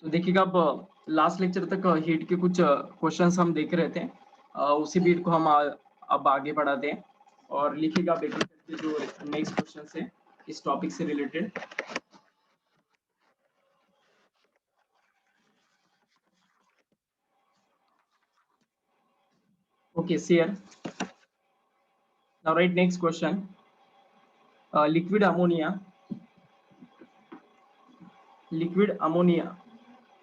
तो देखिएगा अब लास्ट लेक्चर तक हीट के कुछ क्वेश्चंस हम देख रहे थे। उसी बीट को हम अब आगे बढ़ाते हैं और लिखिएगा आप एक एक करके जो नेक्स्ट क्वेश्चंस है इस टॉपिक से related. Okay share. Now right next question. Liquid ammonia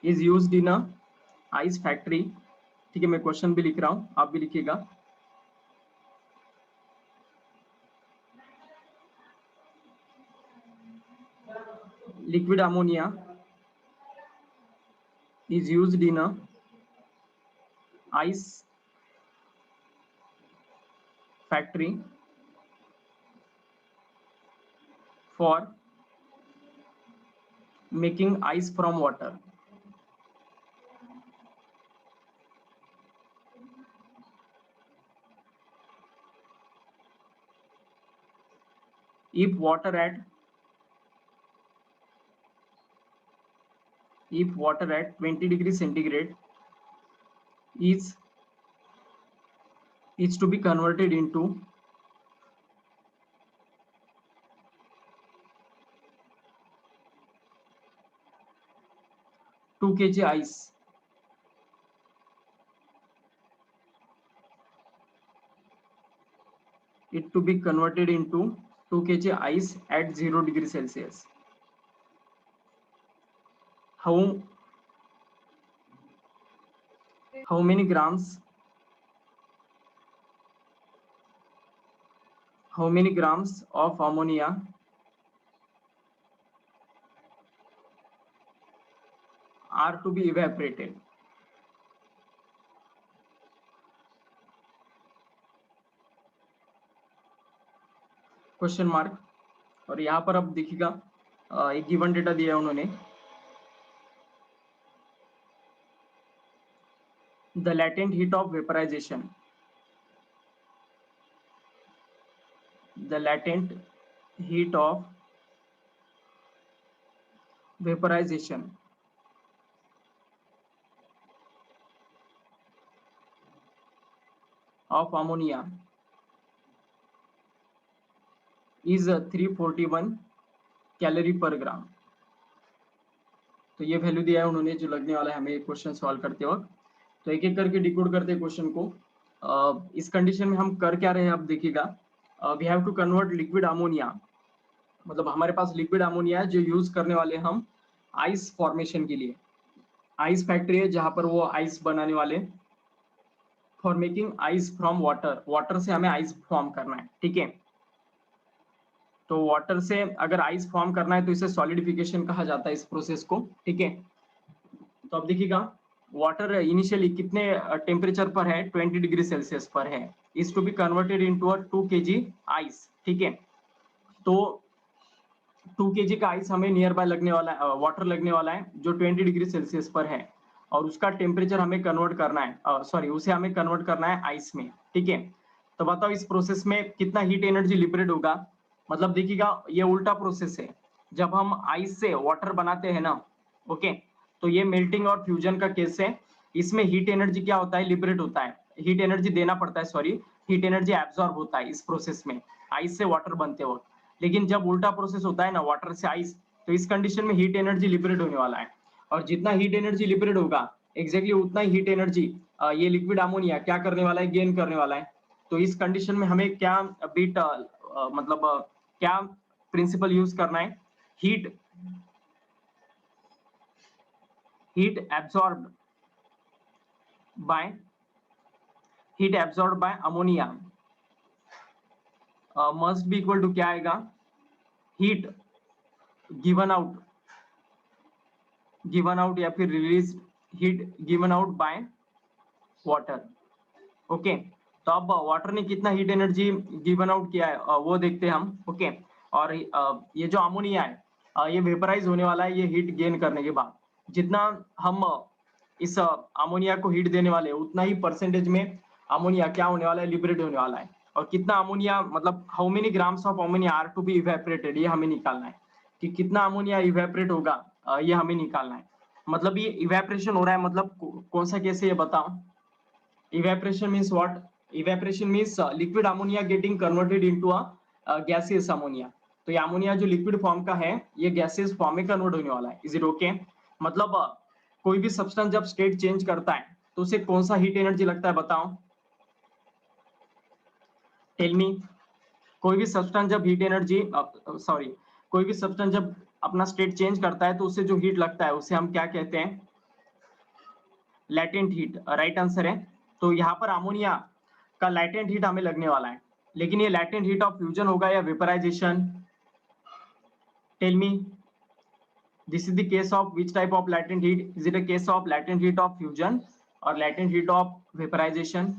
is used in a ice factory. ठीक है, मैं क्वेश्चन भी लिख रहा हूँ, आप भी लिखिएगा। Liquid ammonia is used in a ice factory for making ice from water. If water at 20 degrees centigrade is to be converted into 2 kg ice, it to be converted into 2 kg ice at 0 degree Celsius. How many grams of ammonia are to be evaporated? Question mark. और यहाँ पर अब देखिएगा एक given data दिया है उन्होंने। The latent heat of vaporization. The latent heat of vaporization of ammonia is 341 calorie per gram. तो ये वैल्यू दिया है उन्होंने जो लगने वाला है हमें क्वेश्चन सॉल्व करते वक्त। तो एक एक करके डिकोड करते हैं क्वेश्चन को। इस कंडीशन में हम कर क्या रहे हैं, अब देखिएगा। We have to convert liquid ammonia, मतलब हमारे पास लिक्विड अमोनिया है जो यूज करने वाले हम आइस फॉर्मेशन के लिए। आइस फैक्ट्री है जहां पर वो आइस बनाने वाले। For making ice from water, water से हमें आइस फॉर्म करना है। ठीक है, तो वाटर से अगर आइस फॉर्म करना है तो इसे सॉलिडिफिकेशन कहा जाता है इस प्रोसेस को। ठीक है, तो अब देखिएगा वाटर इनिशियली कितने टेम्परेचर पर है, 20 डिग्री सेल्सियस पर है। Is to be converted into a 2 kg ice. ठीक है, तो 2 kg का आइस हमें नियर बाय लगने वाला है, वाटर लगने वाला है जो 20 डिग्री सेल्सियस पर है, और उसका टेम्परेचर हमें कन्वर्ट करना है, सॉरी उसे हमें कन्वर्ट करना है आइस में। ठीक है, तो बताओ इस प्रोसेस में कितना हीट एनर्जी लिबरेट होगा। मतलब देखिएगा ये उल्टा प्रोसेस है। जब हम आइस से वाटर बनाते हैं ना, ओके, तो ये मेल्टिंग और फ्यूजन का केस है। इसमें हीट एनर्जी क्या होता है, लिबरेट होता है। हीट एनर्जी देना पड़ता है, सॉरी हीट एनर्जी एब्जॉर्ब होता है इस प्रोसेस में, आइस से वाटर बनते वक्त। लेकिन जब उल्टा प्रोसेस होता है ना, वाटर से आइस, तो इस कंडीशन में हीट एनर्जी लिबरेट होने वाला है। और जितना हीट एनर्जी लिबरेट होगा एग्जैक्टली उतना ही हीट एनर्जी ये लिक्विड अमोनिया क्या करने वाला है, गेन करने वाला है। तो इस कंडीशन में हमें क्या बीट मतलब क्या प्रिंसिपल यूज करना है, heat absorb by ammonia must be equal to क्या आएगा, हीट गिवन आउट या फिर release heat given out by water. Okay, तो अब वाटर ने कितना हीट एनर्जी गिवन आउट किया है वो देखते हैं हम। ओके, और ये जो अमोनिया है ये वेपराइज होने वाला है ये हीट गेन करने के बाद। जितना हम इस अमोनिया को हीट देने वाले उतना ही परसेंटेज में अमोनिया क्या होने वाला है, लिबरेट होने वाला है। और कितना अमोनिया, मतलब how many grams of ammonia are to be evaporated, ये हमें निकालना है कि कितना अमोनिया इवेपोरेट होगा, ये हमें निकालना है। मतलब ये इवेपोरेशन हो रहा है, मतलब कौन सा केस है ये बताओ। Evaporation means what? Evaporation means liquid ammonia getting converted into a gaseous ammonia. तो ये अमोनिया जो लिक्विड फॉर्म का है ये गैसियस फॉर्म में कन्वर्ट होने वाला है। Is it okay? मतलब कोई भी सब्सटेंस जब स्टेट चेंज करता है तो उसे कौन सा हीट एनर्जी लगता है बताओ, टेल मी। कोई भी सब्सटेंस जब हीट एनर्जी सॉरी कोई भी सब्सटेंस जब अपना स्टेट चेंज करता है तो उसे जो हीट लगता है उसे हम क्या कहते हैं? Latent heat. राइट आंसर है। तो यहाँ पर अमोनिया का लैटेंट हीट हमें लगने वाला है, लेकिन ये लैटेंट हीट ऑफ फ्यूजन होगा या vaporisation? Tell me, this is the case of which type of latent heat? Is it a case of latent heat of fusion और latent heat of vaporisation?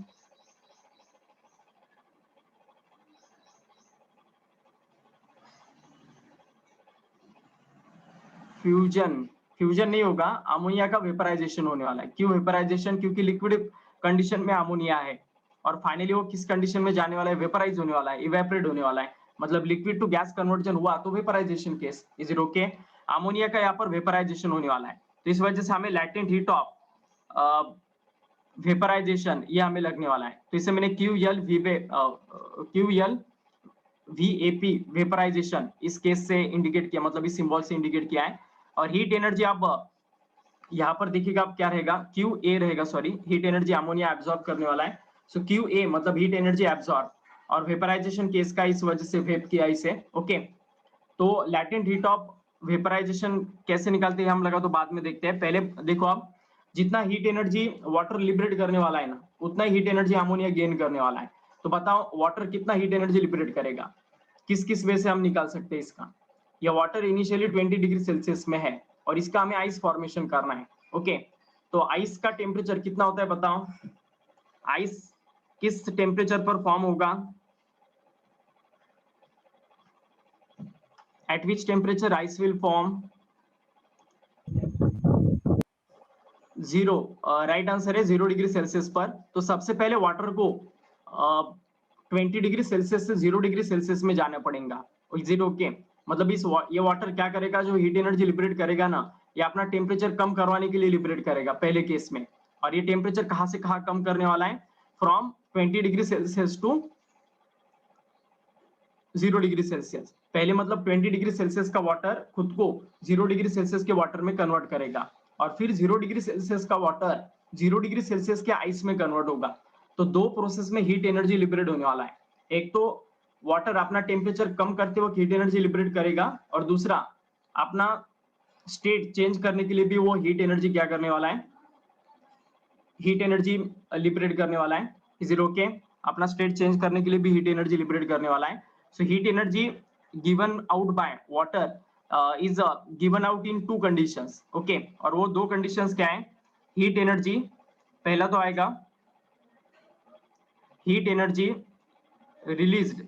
Fusion, fusion नहीं होगा, ammonia का vaporisation होने वाला है। क्यों वेपराइजेशन? क्योंकि liquid condition में अमोनिया है और फाइनली वो किस कंडीशन में जाने वाला है? वेपराइज होने वाला है, इवेपोरेट होने वाला है। मतलब लिक्विड टू गैस कन्वर्जन हुआ तो vaporization case. Is it okay? Ammonia का यहाँ पर वेपराइजेशन होने वाला है, तो इस वजह से हमें लैटेंट हीट ऑफ वेपराइजेशन ये हमें लगने वाला है। तो इसे मैंने VAP वेपराइजेशन इस केस से इंडिकेट किया, मतलब इस सिंबल से इंडिकेट किया है। और हीट एनर्जी आप यहाँ पर देखिएगा आप क्या रहेगा, QA रहेगा, sorry heat energy ammonia absorb करने वाला है। सो QA मतलब हीट एनर्जी एब्सॉर्ब, और वेपराइजेशन केस का इस वजह से वेप किया इसे। ओके, तो लैटेंट हीट ऑफ वेपराइजेशन कैसे निकालते हैं हम लगा तो बाद में देखते हैं। पहले देखो आप, जितना हीट एनर्जी वाटर लिबरेट करने वाला है ना, उतना ही हीट एनर्जी अमोनिया गेन करने वाला है। तो बताओ वाटर कितना हीट एनर्जी लिबरेट करेगा? किस किस वे से हम निकाल सकते हैं इसका? ये वाटर इनिशियली 20 डिग्री सेल्सियस में है और इसका हमें आइस फॉर्मेशन करना है। ओके, तो आइस का टेम्परेचर कितना होता है बताओ? आइस किस टेम्परेचर पर फॉर्म होगा? At which temperature ice will form? 0। Right answer है 0 डिग्री सेल्सियस पर। तो सबसे पहले वाटर को 20 डिग्री सेल्सियस से 0 डिग्री सेल्सियस में जाना पड़ेगा। Is it okay? मतलब ये वाटर क्या करेगा, जो हीट एनर्जी लिबरेट करेगा ना, ये अपना टेम्परेचर कम करवाने के लिए लिबरेट करेगा पहले केस में। और ये टेम्परेचर कहां से कहां कम करने वाला है? From 20 degree Celsius to 0 degree Celsius. पहले मतलब 20 डिग्री सेल्सियस का वाटर खुद को 0 डिग्री सेल्सियस के वाटर में कन्वर्ट करेगा, और फिर 0 डिग्री सेल्सियस का वाटर 0 डिग्री सेल्सियस के आइस में कन्वर्ट होगा। तो दो प्रोसेस में हीट एनर्जी लिबरेट होने वाला है। एक तो वाटर अपना टेम्परेचर कम करते वक्त हीट एनर्जी लिबरेट करेगा, और दूसरा अपना स्टेट चेंज करने के लिए भी वो हीट एनर्जी क्या करने वाला है? हीट एनर्जी लिबरेट करने वाला है। Is it okay? अपना स्टेट चेंज करने के लिए भी हीट एनर्जी लिबरेट करने वाला है। So heat energy given out by water is given out in 2 conditions. Okay, और वो 2 कंडीशंस क्या है? हीट एनर्जी, पहला तो आएगा heat energy released,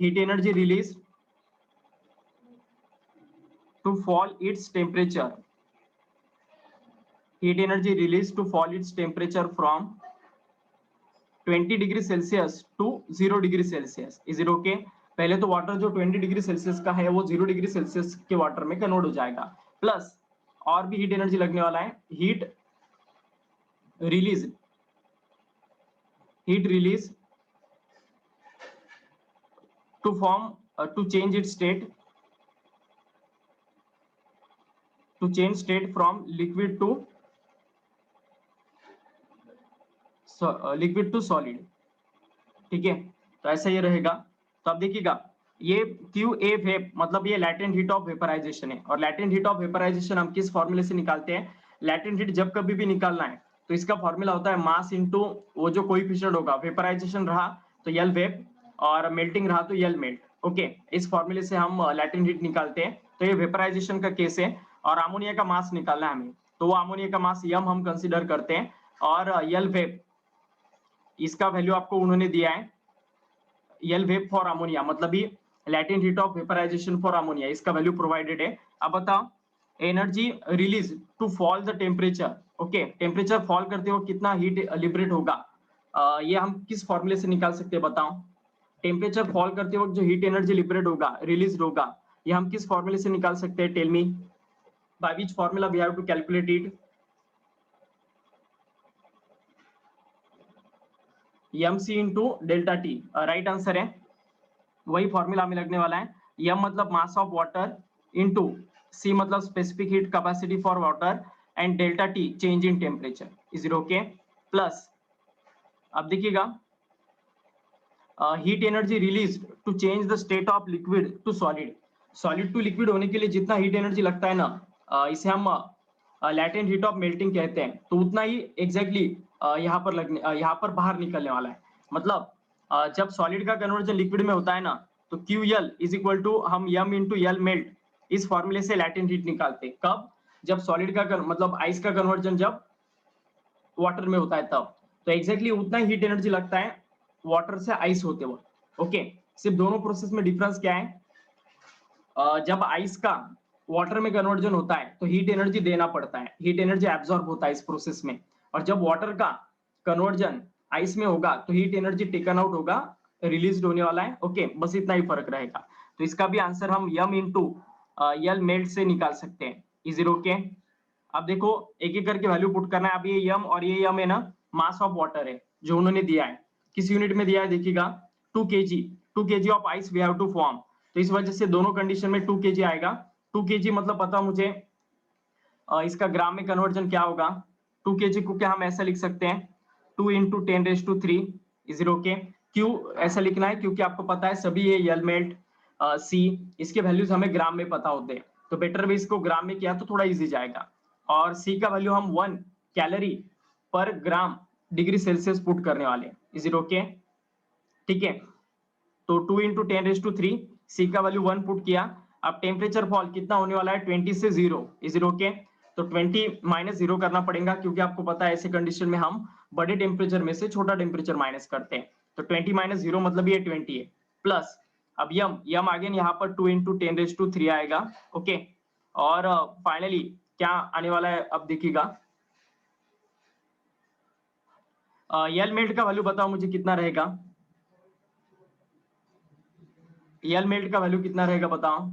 heat energy release to fall its temperature, heat energy released to fall its temperature from 20 degree Celsius to 0 degree Celsius. Is it okay? पहले तो water जो 20 डिग्री सेल्सियस का है वो 0 degree Celsius के water में convert हो जाएगा, प्लस और भी हीट एनर्जी लगने वाला है, heat release, heat release to form to change its state, to change state from liquid to liquid to solid. ठीक है, तो ऐसा ये रहेगा। तो अब देखिएगा, ये QA वेप मतलब ये लैटेंट हीट ऑफ वेपराइजेशन है, और लैटेंट हीट ऑफ वेपराइजेशन हम किस फॉर्मूले से निकालते हैं? लैटेंट हीट जब कभी भी निकालना है तो इसका फॉर्मूला होता है मास इनटू वो जो कोएफिशिएंट होगा। वेपराइजेशन रहा तो यल वेप, और मेल्टिंग रहा तो यल मेल्ट। ओके, इस फॉर्मूले से हम लैटेंट हीट निकालते हैं। तो ये वेपराइजेशन का केस है, और अमोनिया का मास निकालना है हमें, तो वो अमोनिया का मास यम हम कंसीडर करते हैं। और यल वेप इसका वैल्यू आपको उन्होंने दिया है, यल वेप फॉर अमोनिया, मतलब ये latent heat of vaporisation for ammonia, इसका वैल्यू प्रोवाइडेड है। अब बताओ energy release to fall the temperature. Okay, temperature fall करते हो कितना हीट लिबरेट होगा, ये हम किस फॉर्मूले से निकाल सकते हैं बताओ? टेम्परेचर फॉल करते वक्त जो हीट एनर्जी लिबरेट होगा, रिलीज होगा, ये हम किस फॉर्मूले से निकाल सकते हैं? Tell me by which formula we have to calculate it? mc into delta T right answer है, वही फॉर्मूला हमें लगने वाला है। m मतलब mass of water into c मतलब specific heat capacity for water and delta T change in temperature, is it okay? Plus अब देखिएगा heat energy release to change the state of liquid to solid. Solid to liquid होने के लिए जितना heat energy लगता है ना, इसे हम लैटेंट हीट ऑफ मेल्टिंग कहते हैं, तो उतना ही एग्जैक्टली यहाँ पर यहाँ पर बाहर निकलने वाला है। मतलब जब सॉलिड का कन्वर्जन लिक्विड में होता है ना, तो QL इज इक्वल टू हम m इंटू एल मेल्ट इस फॉर्मूले से लैटेंट हीट निकालते हैं। कब? जब सॉलिड का मतलब आइस का कन्वर्जन जब वाटर में होता है तब, तो एग्जैक्टली उतना ही हीट एनर्जी लगता है वाटर से आइस होते वक्त। ओके, सिर्फ दोनों प्रोसेस में डिफरेंस क्या है? जब आइस का वाटर में कन्वर्जन होता है तो हीट एनर्जी देना पड़ता है, हीट एनर्जी एब्जॉर्ब होता है इस प्रोसेस में, और जब वाटर का कन्वर्जन आइस में होगा तो हीट एनर्जी टेकन आउट होगा, रिलीज होने वाला है। ओके, बस इतना ही फर्क रहेगा। तो इसका भी आंसर हम m इंटू एल मेल्ट से निकाल सकते हैं, इज इट ओके? अब देखो एक एक करके वैल्यू पुट करना है। अब ये m और ये m है ना, मास ऑफ वाटर है जो उन्होंने दिया है। किस यूनिट में दिया है देखिएगा, 2 kg of ice we have to form, तो इस वजह से दोनों कंडीशन में 2 kg आएगा। 2 kg मतलब पता मुझे इसका ग्राम में कन्वर्जन क्या होगा। 2 kg को क्या हम ऐसा लिख सकते हैं, 2 इंटू 10⁻3, इज इट ओके? क्यों ऐसा लिखना है? क्योंकि आपको पता है सभी ये एल मेल्ट सी इसके वैल्यूज हमें ग्राम में पता होते हैं, तो बेटर भी इसको ग्राम में किया तो थोड़ा इजी जाएगा। और सी का वैल्यू हम 1 calorie per gram degree Celsius put करने वाले, इज इट ओके? ठीक है, तो 2 इंटू 10⁻3, सी का वैल्यू 1 पुट किया। अब टेम्परेचर फॉल कितना होने वाला है, 20 से 0, इज इट ओके? तो 20 माइनस 0 करना पड़ेगा, क्योंकि आपको पता है ऐसे कंडीशन में हम बड़े टेम्परेचर में से छोटा टेम्परेचर माइनस करते हैं, तो 20 माइनस 0 मतलब ये 20 है। प्लस अब यम अगेन यहाँ पर 2 इंटू 10⁻3 आएगा। ओके, और फाइनली क्या आने वाला है अब देखिएगा, एल मेल्ट का वैल्यू बताओ मुझे कितना रहेगा, एल मेल्ट का वैल्यू कितना रहेगा बताओ।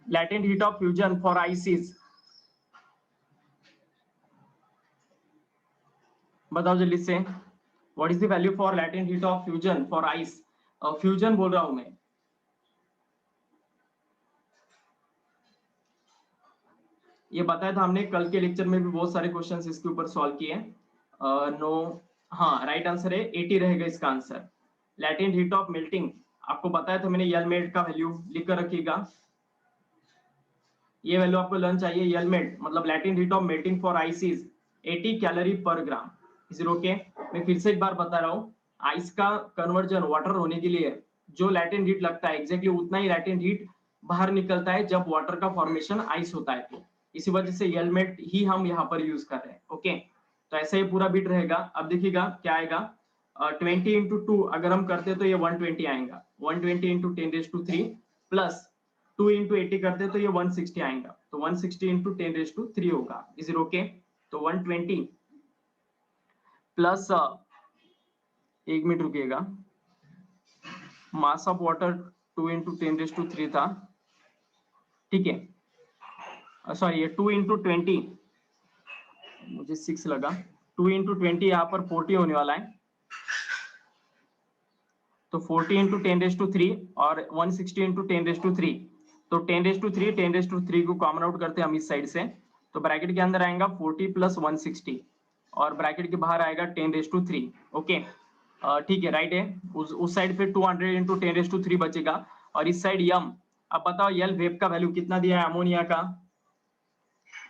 latent heat of fusion for ice is, बताओ जल्दी से, what is the value for latent heat of fusion for ice? Fusion बोल रहा हूं मैं। ये बताया था हमने कल के लेक्चर में भी, बहुत सारे क्वेश्चंस इसके ऊपर सॉल्व किए। नो, हाँ राइट आंसर है 80 रहेगा इसका answer. Latent heat of melting आपको बताया था मैंने, एल मेल्ट का वैल्यू लिख कर रखिएगा, ये वैल्यू आपको लर्न चाहिए। एल मेल्ट मतलब latent heat of melting for ice is 80 calorie per gram, is it okay? मैं फिर से एक बार बता रहा हूँ, आइस का कन्वर्जन वाटर होने के लिए जो लैटेंट हीट लगता है एग्जैक्टली उतना ही लैटेंट हीट बाहर निकलता है जब वाटर का फॉर्मेशन आइस होता है, तो इसी वजह से एल मेल्ट ही हम यहाँ पर यूज कर रहे हैं। ओके, तो ऐसा ही पूरा बिट रहेगा। अब देखिएगा क्या आएगा, 20 इंटू 2 अगर हम करते तो ये 120 आएगा, 120 इंटू 10⁻3 प्लस 2 इंटू 80 करते तो ये 160 आएगा, तो 160 इंटू 10⁻3 होगा, इज इट ओके? तो 120 प्लस, एक मिनट रुकिएगा, मास ऑफ वाटर 2 इंटू 10⁻3 था, ठीक है, सॉरी ये 2 इंटू 20, मुझे 6 लगा, 2 इंटू 20 यहाँ पर 40 होने वाला है, तो 40 इंटू 10⁻3 और 160 इंटू 10⁻3, तो 10⁻3 10⁻3 को कॉमन आउट करते हैं हम इस साइड से, तो ब्रैकेट के अंदर आएगा 40 प्लस 160 और ब्रैकेट के बाहर आएगा 10⁻3। ओके, ठीक है, राइट है। उस साइड पे 200 इंटू 10⁻3 बचेगा, और इस साइड यम। अब बताओ यल वेब का वैल्यू कितना दिया है अमोनिया का।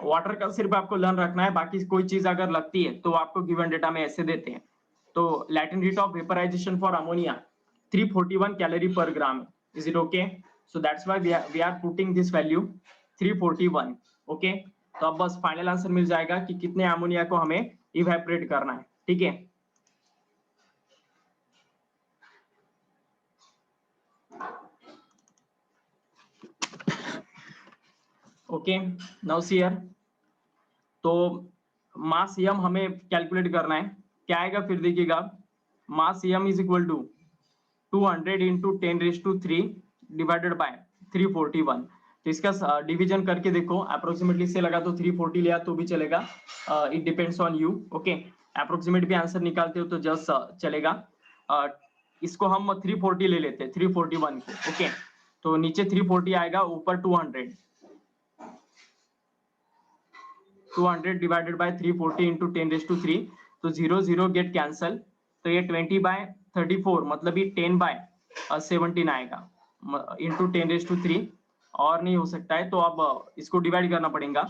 वाटर का सिर्फ आपको लर्न रखना है, बाकी कोई चीज अगर लगती है तो आपको गिवन डेटा में ऐसे देते हैं। तो latent heat of vaporisation for ammonia 341 calorie per gram, is it okay? So that's why we are putting this value 341। Okay, तो अब बस फाइनल आंसर मिल जाएगा कि कितने अमोनिया को हमें इवेपोरेट करना है, ठीक है? ओके, नाउ सी हियर, तो मास यम हमें कैलकुलेट करना है, क्या आएगा फिर देखिएगा, mass M is equal to 200 into 10⁻³ divided by 341। तो इसका डिवीजन करके देखो, अप्रोक्सीमेटली से लगा तो 340 लिया तो भी चलेगा, it depends on you. Okay, approximate भी आंसर निकालते हो तो जस्ट चलेगा। इसको हम 340 ले लेते हैं, 341 को। ओके, तो नीचे 340 आएगा, ऊपर 200 डिवाइडेड बाय 340 इंटू 10⁻³ तो 0 0 गेट कैंसल, तो ये 20/34 मतलब ये 10/17 आएगा इंटू 10⁻³ और नहीं हो सकता है, तो अब इसको डिवाइड करना पड़ेगा।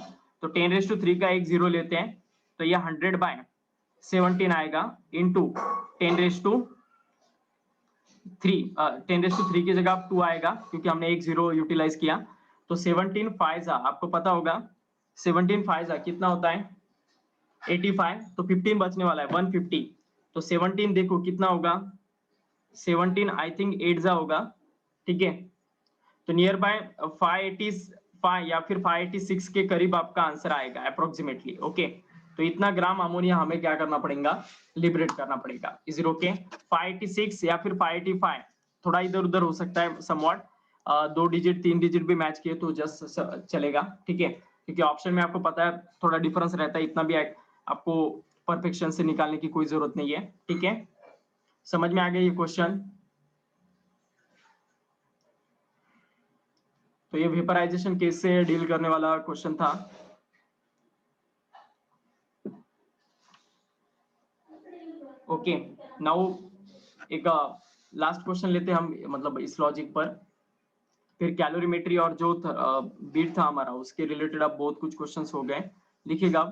तो 10⁻³ का एक जीरो लेते हैं, तो ये 100/17 आएगा इंटू 10⁻³ 10⁻³ की जगह 2 आएगा क्योंकि हमने एक जीरो यूटिलाइज किया। तो 17 5 आपको पता होगा, 17 5 कितना होता है 85, तो 15 बचने वाला है 150। तो 17 देखो कितना होगा, 17 आई थिंक 8 होगा, ठीक है। तो नियर बाय 585 या फिर 586 के करीब आपका आंसर आएगा अप्रोक्सीमेटली। ओके, तो इतना ग्राम अमोनिया हमें क्या करना पड़ेगा, लिबरेट करना पड़ेगा। Is it okay? 586 या फिर 585 थोड़ा इधर उधर हो सकता है समवॉट, 2 डिजिट 3 डिजिट भी मैच किए तो जस्ट चलेगा, ठीक है। क्योंकि ऑप्शन में आपको पता है थोड़ा डिफरेंस रहता है, इतना भी आपको परफेक्शन से निकालने की कोई जरूरत नहीं है, ठीक है। समझ में आ गया ये क्वेश्चन? तो ये वेपराइजेशन केस से डील करने वाला क्वेश्चन था। ओके, नाउ एक लास्ट क्वेश्चन लेते हैं हम, मतलब इस लॉजिक पर, फिर कैलोरीमेट्री और जो बीट था हमारा उसके रिलेटेड अब बहुत कुछ क्वेश्चंस हो गए। लिखिएगा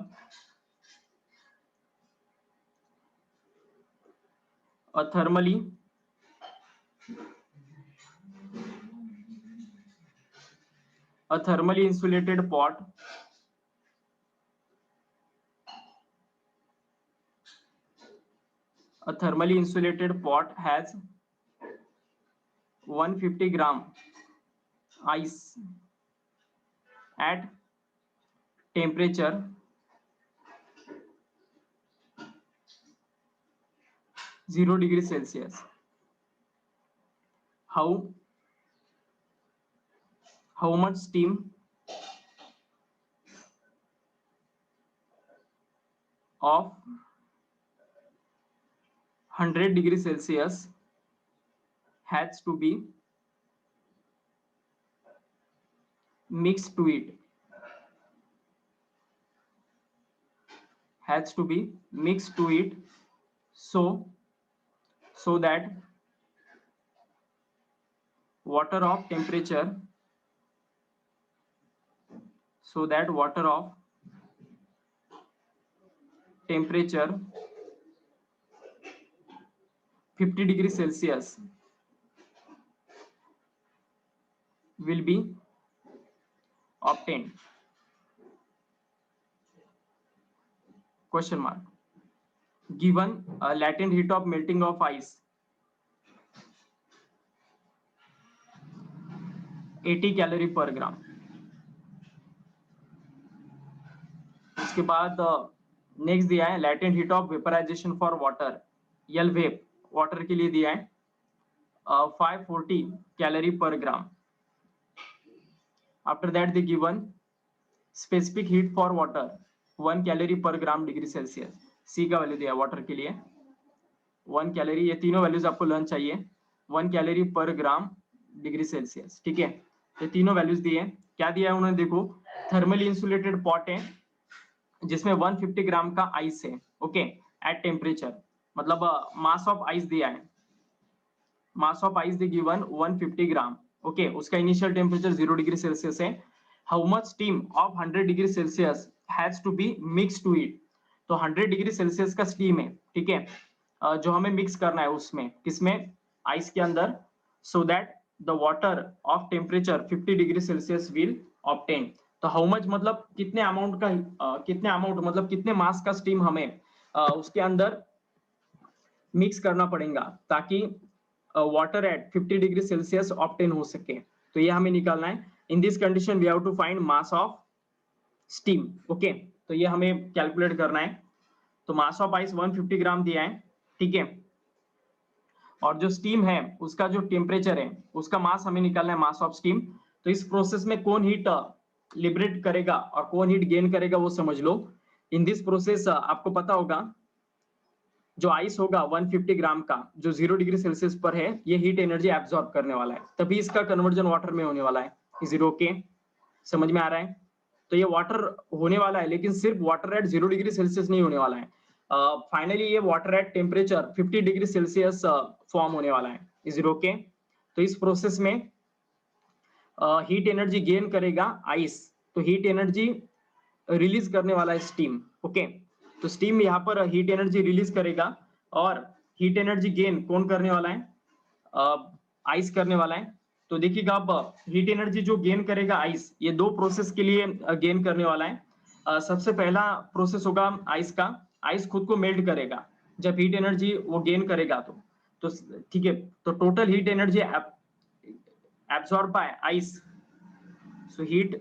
thermally a thermally insulated pot has 150 gram ice at temperature 0 degree Celsius. How much steam of 100 degree Celsius has to be mixed to it, so that water of temperature 50 degree Celsius will be obtained? Question mark. Given a latent heat of melting of ice 80 calorie per gram. उसके बाद next दिया है latent heat of vaporisation for water, L vap water के लिए दिया है 540 calorie per gram. After that they given specific heat for water 1 calorie per gram degree Celsius. सी का value दिया वाटर के लिए 1 कैलोरी, ये तीनों वैल्यूज आपको लर्न चाहिए, 1 calorie per gram degree Celsius, ठीक है। ये तीनों वैल्यूज दिए। क्या दिया है उन्होंने, देखो थर्मली इंसुलेटेड पॉट है जिसमें 150 ग्राम का आइस है, ओके, एट टेम्परेचर, मतलब मास ऑफ आइस दिया है, mass of ice they given 150 gram, okay, उसका इनिशियल टेम्परेचर 0 डिग्री सेल्सियस है। How much steam of 100 degree Celsius has to be mix to it, तो 100 डिग्री सेल्सियस का steam है, ठीक है, जो हमें मिक्स करना है उसमें, किसमें, आइस के अंदर, so that the water of temperature 50 degree Celsius will obtain. तो हाउ मच मतलब कितने अमाउंट का, कितने अमाउंट मतलब कितने मास का स्टीम हमें उसके अंदर मिक्स करना पड़ेगा ताकि water at 50 degree Celsius obtain हो सके। तो ये हमें निकालना है। In this condition we have to find mass of steam, okay, तो ये हमें कैलकुलेट करना है। तो मास ऑफ आइस 150 ग्राम दिया है, ठीक है, और जो स्टीम है उसका जो टेम्परेचर है उसका मास हमें निकालना है, मास ऑफ स्टीम। तो इस प्रोसेस में कौन हीट लिबरेट करेगा और कौन हीट गेन करेगा वो समझ लो। इन दिस प्रोसेस आपको पता होगा जो आइस होगा 150 ग्राम का जो 0 डिग्री सेल्सियस पर है, ये हीट एनर्जी एब्सॉर्ब करने वाला है, तभी इसका कन्वर्जन वाटर में होने वाला है। Is it okay? समझ में आ रहा है? तो ये वाटर होने वाला है, लेकिन सिर्फ वाटर एट 0 डिग्री सेल्सियस नहीं होने वाला है। फाइनली ये water at temperature 50 degree Celsius form होने वाला है। Is it okay? तो इस प्रोसेस में हीट एनर्जी गेन करेगा आइस, तो हीट एनर्जी रिलीज करने वाला है स्टीम। ओके, तो स्टीम यहाँ पर हीट एनर्जी रिलीज करेगा और हीट एनर्जी गेन कौन करने वाला है? आइस करने वाला है। तो देखिएगा अब हीट एनर्जी जो गेन करेगा आइस, ये दो प्रोसेस के लिए गेन करने वाला है। सबसे पहला प्रोसेस होगा आइस का, आइस खुद को मेल्ट करेगा जब हीट एनर्जी वो गेन करेगा। तो ठीक है, तो total heat energy absorbed by ice, so heat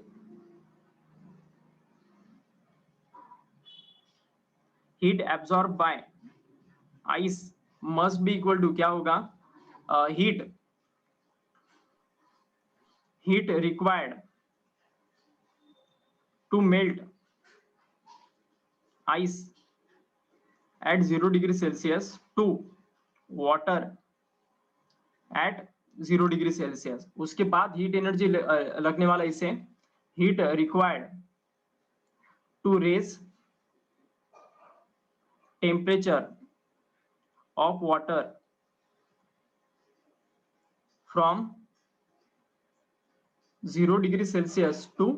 absorbed by ice must be equal to क्या होगा? heat required to melt ice at 0 degree Celsius to water at 0 degree Celsius. उसके बाद हीट एनर्जी लगने वाला इसे heat required to raise temperature of water from 0 degree Celsius to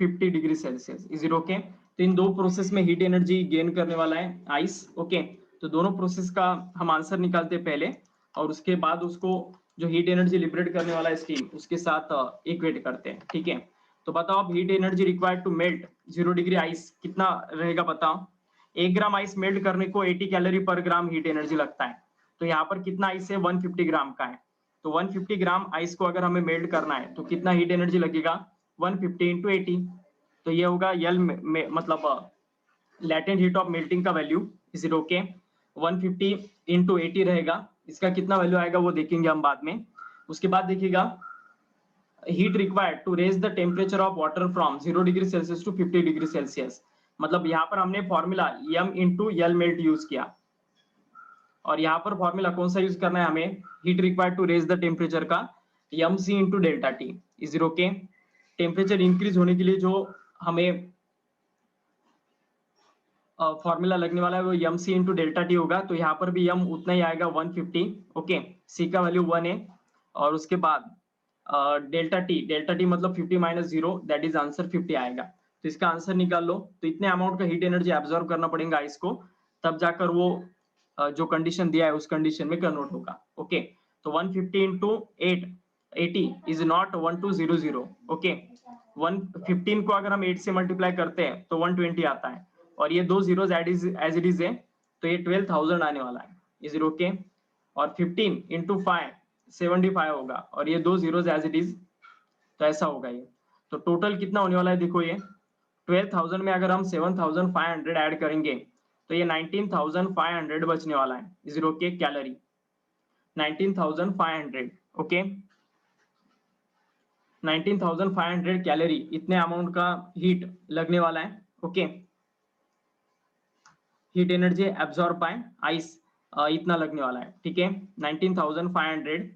50 degree Celsius. Is it okay? तो इन दो process में heat energy gain करने वाला है आइस। ओके, तो दोनों प्रोसेस का हम आंसर निकालते हैं पहले, और उसके बाद उसको जो हीट एनर्जी लिबरेट करने वाला है स्टीम, उसके साथ इक्वेट करते हैं। ठीक है, तो बताओ अब heat energy required to melt 0 degree ice कितना रहेगा बताओ? 1 ग्राम आइस मेल्ट करने को 80 कैलोरी पर ग्राम हीट एनर्जी लगता है। तो यहाँ पर कितना आइस है? 150 ग्राम का है। तो 150 ग्राम आइस को अगर हमें मेल्ट करना है तो कितना हीट एनर्जी लगेगा? 150 इंटू 80। तो ये होगा यल मतलब लैटेंट हीट ऑफ मेल्टिंग का value. Is it okay? 150 into 80 रहेगा, इसका कितना वैल्यू आएगा वो देखेंगे हम बाद में। उसके बाद देखिएगा heat required to raise the temperature of water from 0 degree Celsius to 50 degree Celsius. मतलब यहाँ पर हमने formula M into L melt use किया, और यहाँ पर फॉर्मूला कौन सा यूज करना है हमें? Heat required to raise the temperature का M C into delta T. Is it okay? Temperature increase होने के लिए जो हमें फॉर्मूला लगने वाला है वो M C into delta T होगा। तो यहाँ पर भी एम उतना ही आएगा 150। ओके, सी का वैल्यू 1 है, और उसके बाद डेल्टा टी मतलब 50 माइनस 0, दैट इज आंसर 50 आएगा। तो इसका आंसर निकाल लो। तो इतने अमाउंट का हीट एनर्जी एब्जॉर्ब करना पड़ेगा इसको, तब जाकर वो जो कंडीशन दिया है उस कंडीशन में कन्वर्ट होगा। ओके, तो 150 इंटू 80 इज नॉट 1200। ओके, 115 को अगर हम 8 से मल्टीप्लाई करते हैं तो 120 आता है, और ये दो जीरोस एज इट इज है, तो ये 12,000 आने वाला है। Is it okay? और 15 इंटू 5 75 होगा, और ये दो जीरोस एज इट इज, तो ऐसा होगा ये। तो टोटल कितना होने वाला है देखो, ये 12,000 में अगर हम 7,500 ऐड करेंगे तो ये 19,500 बचने वाला है। Is it okay? Calorie 19,500। Okay, 19,500 calorie, इतने अमाउंट का हीट लगने वाला है। Okay, heat energy absorb by ice इतना लगने वाला है। ठीक है, 19,500,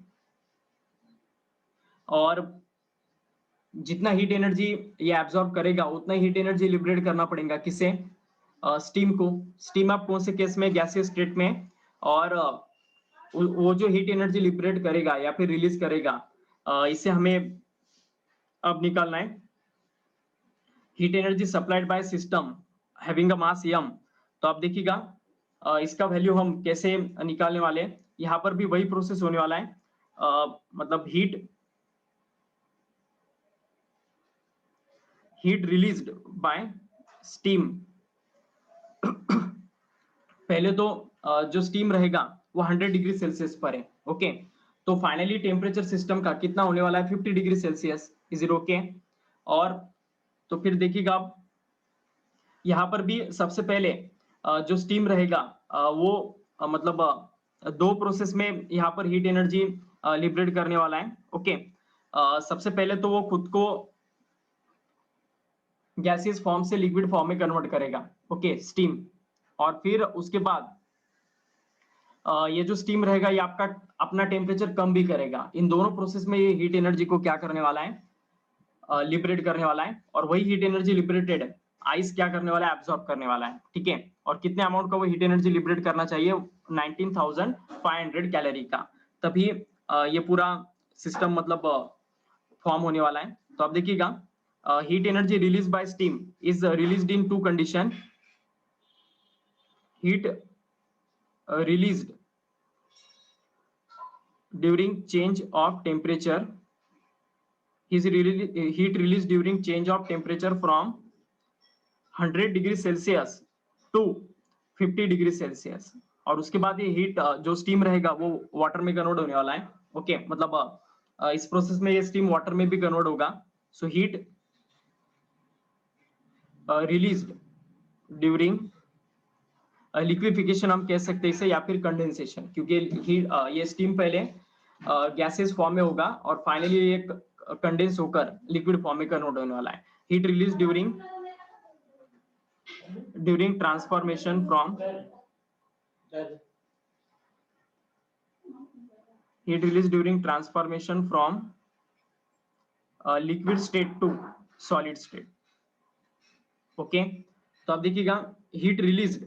और जितना हीट एनर्जी ये एब्सॉर्ब करेगा उतना हीट एनर्जी लिबरेट करना पड़ेगा किसे? स्टीम को। स्टीम आप कौन से केस में? गैसियस स्टेट में। और वो जो हीट एनर्जी लिबरेट करेगा या फिर रिलीज करेगा, इसे हमें अब निकालना है। Heat energy supplied by system having a mass m। तो आप देखिएगा इसका वैल्यू हम कैसे निकालने वाले हैं। यहाँ पर भी वही प्रोसेस होने वाला है, मतलब हीट रिलीज्ड बाय स्टीम। पहले तो जो स्टीम रहेगा वो 100 डिग्री सेल्सियस पर है। ओके, तो फाइनली टेम्परेचर सिस्टम का कितना होने वाला है? 50 degree Celsius. Is it okay? और तो फिर देखिएगा आप यहाँ पर भी सबसे पहले जो स्टीम रहेगा वो मतलब दो प्रोसेस में यहाँ पर हीट एनर्जी लिबरेट करने वाला है। ओके, सबसे पहले तो वो खुद को गैसियस फॉर्म से लिक्विड फॉर्म में कन्वर्ट करेगा, ओके, स्टीम। और फिर उसके बाद ये जो स्टीम रहेगा ये आपका अपना टेम्परेचर कम भी करेगा। इन दोनों प्रोसेस में ये हीट एनर्जी को क्या करने वाला है, लिबरेट करने वाला है। और वही हीट एनर्जी लिबरेटेड आइस क्या करने वाला है, एब्सॉर्ब करने वाला है, ठीक है। और कितने अमाउंट का वो हीट एनर्जी लिबरेट करना चाहिए, 19,500 कैलोरी का, तभी ये पूरा सिस्टम मतलब फॉर्म होने वाला है। तो आप देखिएगा, heat energy release by steam is released in two condition. Heat released during change of temperature heat released during change of temperature from 100 degree Celsius to 50 degree Celsius. और उसके बाद ये हीट जो स्टीम रहेगा वो वाटर में convert होने वाला है। ओके, मतलब इस प्रोसेस में ये स्टीम वाटर में भी कन्वर्ट होगा। So heat released during liquefaction हम कह सकते हैं इसे, या फिर कंडेंसेशन, क्योंकि ये स्टीम पहले गैसेस फॉर्म में होगा और फाइनली ये कंडेंस होकर लिक्विड फॉर्म में कन्वर्ट होने वाला है। Heat release during transformation from liquid state to solid state. Okay, तो आप देखिएगा, heat release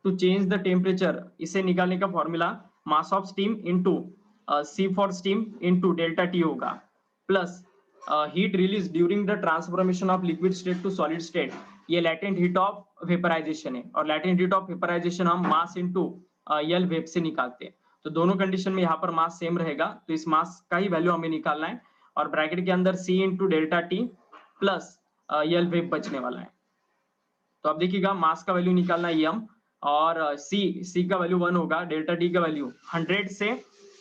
to change the temperature, इसे निकालने का formula mass of steam into C for steam into delta T होगा, plus heat release during the transformation of liquid state to solid state, ये latent heat of vaporization है। और latent heat of vaporisation हम mass into यल wave से निकालते हैं। तो दोनों कंडीशन में यहाँ पर मास सेम रहेगा, तो इस मास का ही वैल्यू हमें निकालना है। और ब्रैकेट के अंदर C into delta T plus L वेव बचने वाला है। तो आप देखिएगा, मास का वैल्यू निकालना है एम, और सी का वैल्यू 1 होगा, डेल्टा टी का वैल्यू 100 से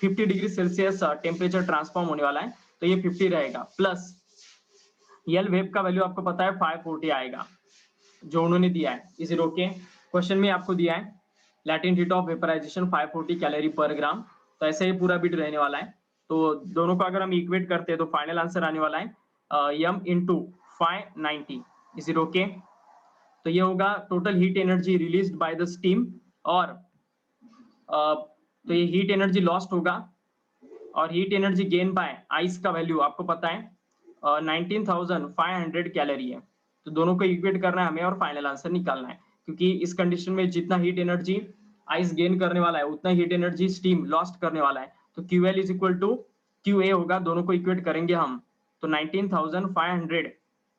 50 डिग्री सेल्सियस टेम्परेचर ट्रांसफॉर्म होने वाला है, तो ये 50 रहेगा, प्लस यल वेव का वैल्यू आपको पता है 540 आएगा जो उन्होंने दिया है। Is it okay? क्वेश्चन में आपको दिया है latent heat of vaporization 540 calorie per gram, तो ऐसे ही पूरा बिट रहने वाला है। तो दोनों को अगर हम इक्वेट करते हैं तो फाइनल आंसर आने वाला है M into 590। Is it okay? तो ये होगा total heat energy released by the steam, और तो ये हीट एनर्जी लॉस्ट होगा, और heat energy gain by ice का वैल्यू आपको पता है 19,500 कैलोरी है। तो दोनों को इक्वेट करना है हमें और फाइनल आंसर निकालना है, क्योंकि इस कंडीशन में जितना हीट एनर्जी आइस गेन करने वाला है उतना हीट एनर्जी स्टीम लॉस्ट करने वाला है। तो QL is equal to QA होगा, दोनों को इक्वेट करेंगे हम तो 19,500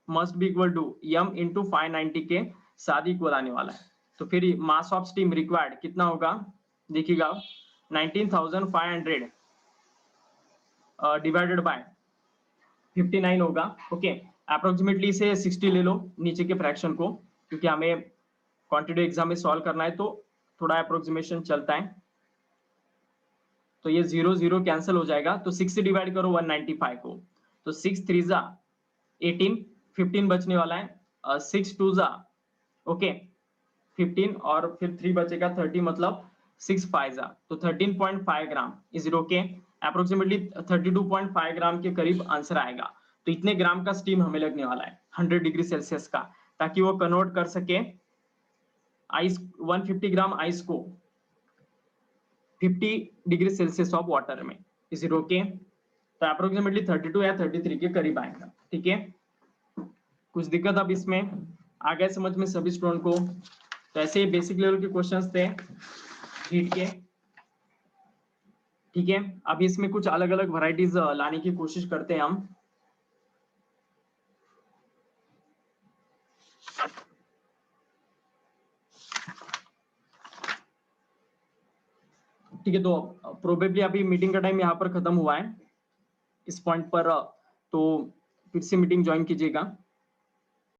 must be equal to m into 590 के साथ इक्वल आने वाला है। तो फिर मास ऑफ स्टीम रिक्वायर्ड कितना होगा, देखिएगा 19,500 डिवाइडेड बाय 59 होगा। ओके, अप्रोक्सीमेटली इसे 60 ले लो नीचे के फ्रैक्शन को, क्योंकि हमें क्वांटिटी एग्जाम में सॉल्व करना है तो थोड़ा अप्रोक्सीमेशन चलता है। तो ये 0 0 कैंसिल हो जाएगा, तो 6 से डिवाइड करो 195 को, तो 6 3 जा 18, 15 बचने वाला है, 6 2 जा ओके 15, और फिर 3 बचेगा 30, मतलब 6 5 जा, तो 13.5 gram. Is it okay? Approximately 32.5 gram के करीब आंसर आएगा। तो इतने ग्राम का स्टीम हमें लगने वाला है 100 डिग्री सेल्सियस का, ताकि वो कन्वर्ट कर सके आइस 150 ग्राम आइस को 50 डिग्री सेल्सियस ऑफ वाटर में। Is it okay? तो अप्रोक्सीमेटली 32 या 33 के करीब आएगा। ठीक है, कुछ दिक्कत अब इसमें आ गया समझ में सभी स्टूडेंट को? तो ऐसे बेसिक लेवल के क्वेश्चंस थे हीट के। ठीक है, अब इसमें कुछ अलग अलग वैरायटीज लाने की कोशिश करते हैं हम। ठीक है, तो प्रोबेबली अभी मीटिंग का टाइम यहाँ पर खत्म हुआ है इस पॉइंट पर, तो फिर से मीटिंग ज्वाइन कीजिएगा।